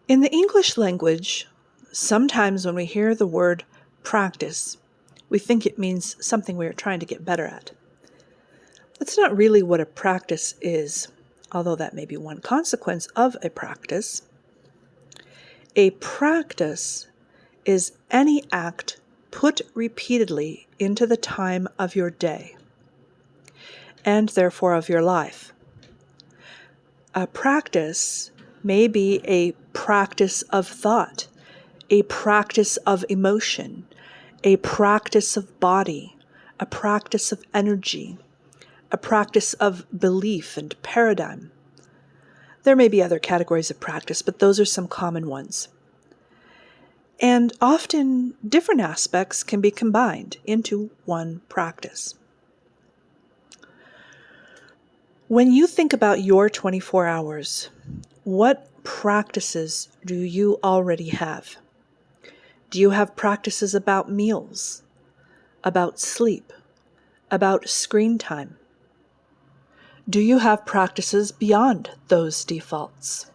In the English language, sometimes when we hear the word practice, we think it means something we are trying to get better at. That's not really what a practice is, although that may be one consequence of a practice. A practice is any act put repeatedly into the time of your day, and therefore of your life. A practice may be a practice of thought, a practice of emotion, a practice of body, a practice of energy, a practice of belief and paradigm. There may be other categories of practice, but those are some common ones. And often different aspects can be combined into one practice. When you think about your 24 hours, what practices do you already have? Do you have practices about meals, about sleep, about screen time? Do you have practices beyond those defaults?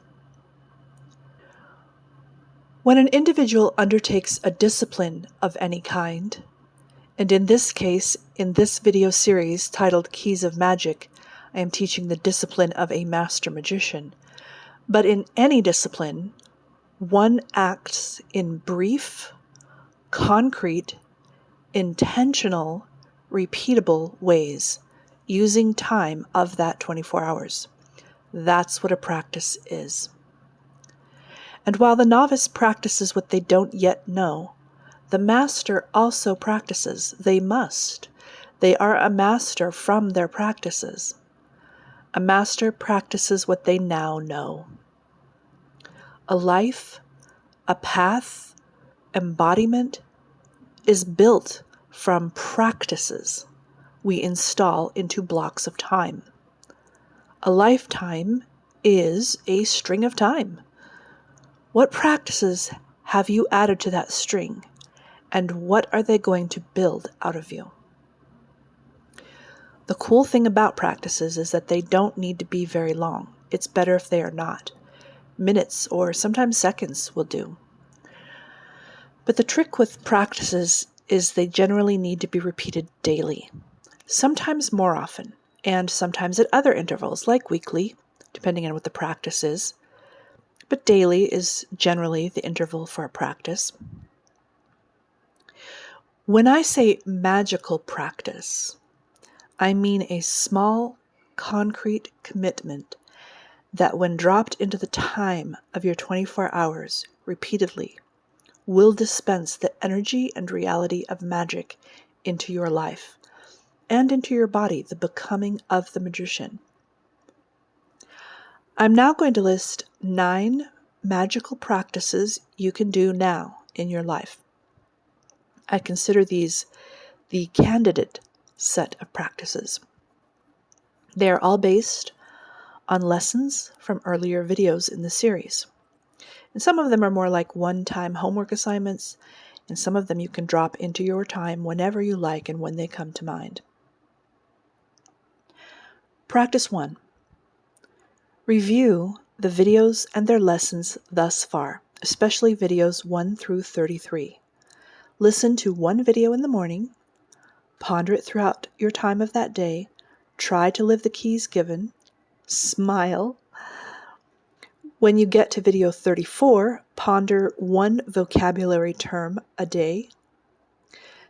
When an individual undertakes a discipline of any kind, and in this case, in this video series titled Keys of Magic, I am teaching the discipline of a master magician. But in any discipline, one acts in brief, concrete, intentional, repeatable ways, using time of that 24 hours. That's what a practice is. And while the novice practices what they don't yet know, the master also practices. They must. They are a master from their practices. A master practices what they now know. A life, a path, embodiment is built from practices we install into blocks of time. A lifetime is a string of time. What practices have you added to that string, and what are they going to build out of you? The cool thing about practices is that they don't need to be very long. It's better if they are not. Minutes or sometimes seconds will do. But the trick with practices is they generally need to be repeated daily, sometimes more often, and sometimes at other intervals, like weekly, depending on what the practice is. But daily is generally the interval for a practice. When I say magical practice, I mean a small, concrete commitment that when dropped into the time of your 24 hours repeatedly, will dispense the energy and reality of magic into your life and into your body, the becoming of the magician. I'm now going to list 9 magical practices you can do now in your life. I consider these the candidate set of practices. They are all based on lessons from earlier videos in the series. And some of them are more like one-time homework assignments, and some of them you can drop into your time whenever you like and when they come to mind. Practice 1. Review the videos and their lessons thus far, especially videos 1 through 33. Listen to one video in the morning, ponder it throughout your time of that day, try to live the keys given, smile. When you get to video 34, ponder one vocabulary term a day.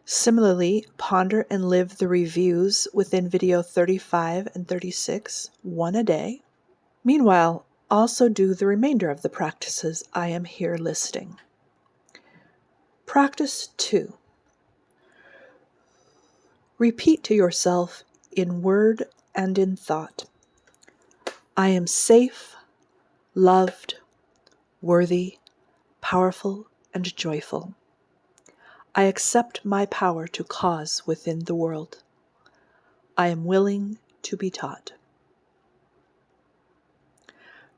Similarly, ponder and live the reviews within video 35 and 36, one a day. Meanwhile, also do the remainder of the practices I am here listing. Practice 2. Repeat to yourself in word and in thought, I am safe, loved, worthy, powerful, and joyful. I accept my power to cause within the world. I am willing to be taught.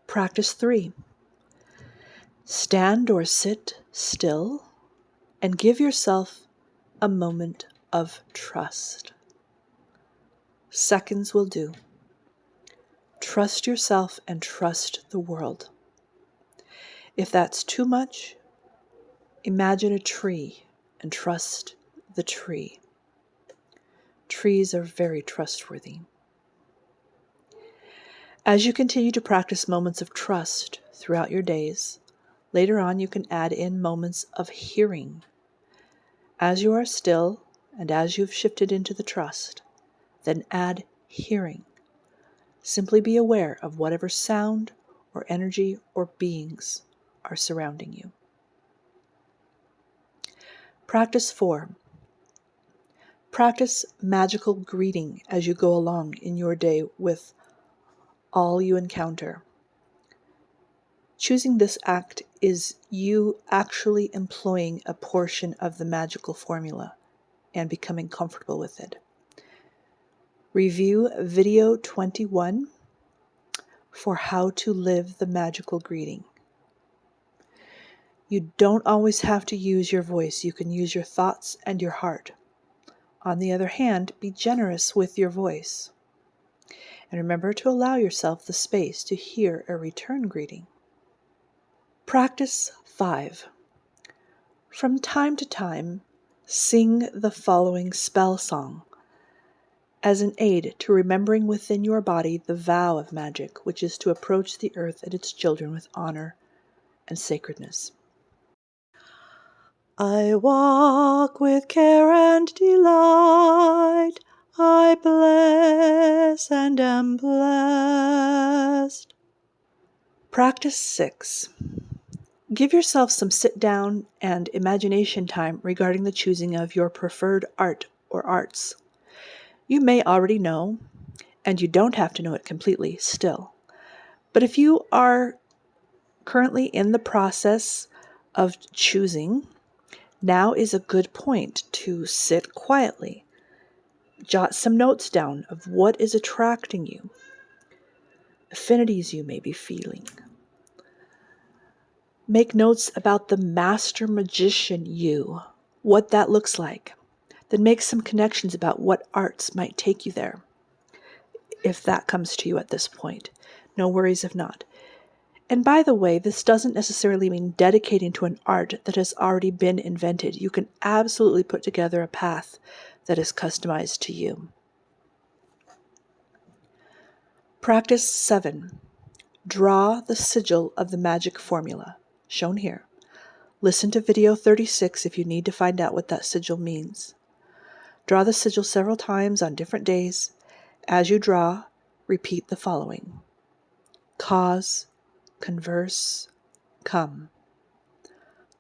Practice 3. Stand or sit still and give yourself a moment of trust. Seconds will do. Trust yourself and trust the world. If that's too much, imagine a tree and trust the tree. Trees are very trustworthy. As you continue to practice moments of trust throughout your days, later on you can add in moments of hearing. As you are still and as you've shifted into the trust, then add hearing. Simply be aware of whatever sound or energy or beings are surrounding you. Practice 4. Practice magical greeting as you go along in your day with all you encounter. Choosing this act is you actually employing a portion of the magical formula and becoming comfortable with it. Review video 21 for how to live the magical greeting. You don't always have to use your voice. You can use your thoughts and your heart. On the other hand, be generous with your voice. And remember to allow yourself the space to hear a return greeting. Practice 5. From time to time, sing the following spell song as an aid to remembering within your body the vow of magic, which is to approach the earth and its children with honor and sacredness. I walk with care and delight, I bless and am blessed. Practice 6. Give yourself some sit-down and imagination time regarding the choosing of your preferred art or arts. You may already know, and you don't have to know it completely still. But if you are currently in the process of choosing, now is a good point to sit quietly. Jot some notes down of what is attracting you, affinities you may be feeling. Make notes about the master magician you, what that looks like. Then make some connections about what arts might take you there, if that comes to you at this point. No worries if not. And by the way, this doesn't necessarily mean dedicating to an art that has already been invented. You can absolutely put together a path that is customized to you. Practice 7. Draw the sigil of the magic formula, shown here. Listen to video 36 if you need to find out what that sigil means. Draw the sigil several times on different days. As you draw, repeat the following. Cause, converse, come.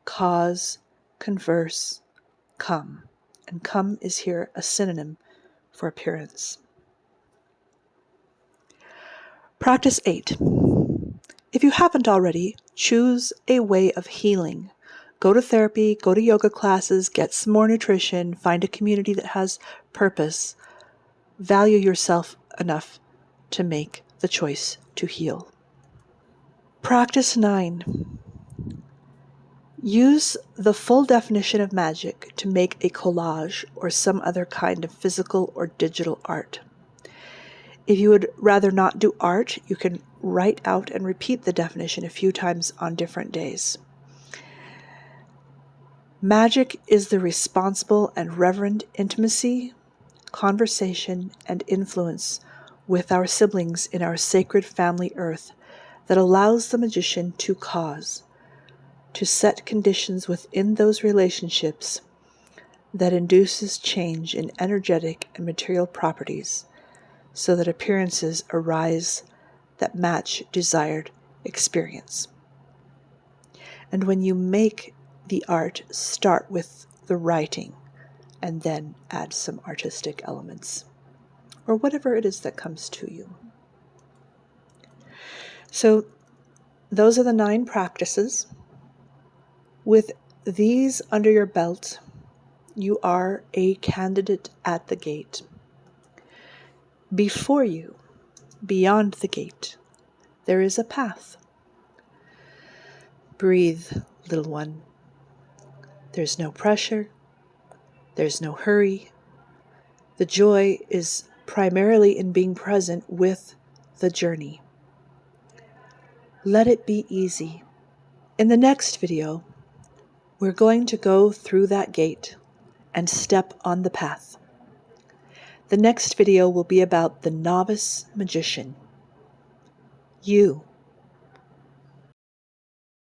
Cause, converse, come. And come is here a synonym for appearance. Practice 8. If you haven't already, choose a way of healing. Go to therapy, go to yoga classes, get some more nutrition, find a community that has purpose. Value yourself enough to make the choice to heal. Practice 9. Use the full definition of magic to make a collage or some other kind of physical or digital art. If you would rather not do art, you can write out and repeat the definition a few times on different days. Magic is the responsible and reverent intimacy, conversation, and influence with our siblings in our sacred family earth that allows the magician to cause, to set conditions within those relationships that induces change in energetic and material properties so that appearances arise that match desired experience. And when you make the art, start with the writing and then add some artistic elements or whatever it is that comes to you. So those are the 9 practices. With these under your belt, you are a candidate at the gate. Before you, beyond the gate, there is a path. Breathe, little one. There's no pressure. There's no hurry. The joy is primarily in being present with the journey. Let it be easy. In the next video, we're going to go through that gate and step on the path. The next video will be about the novice magician. You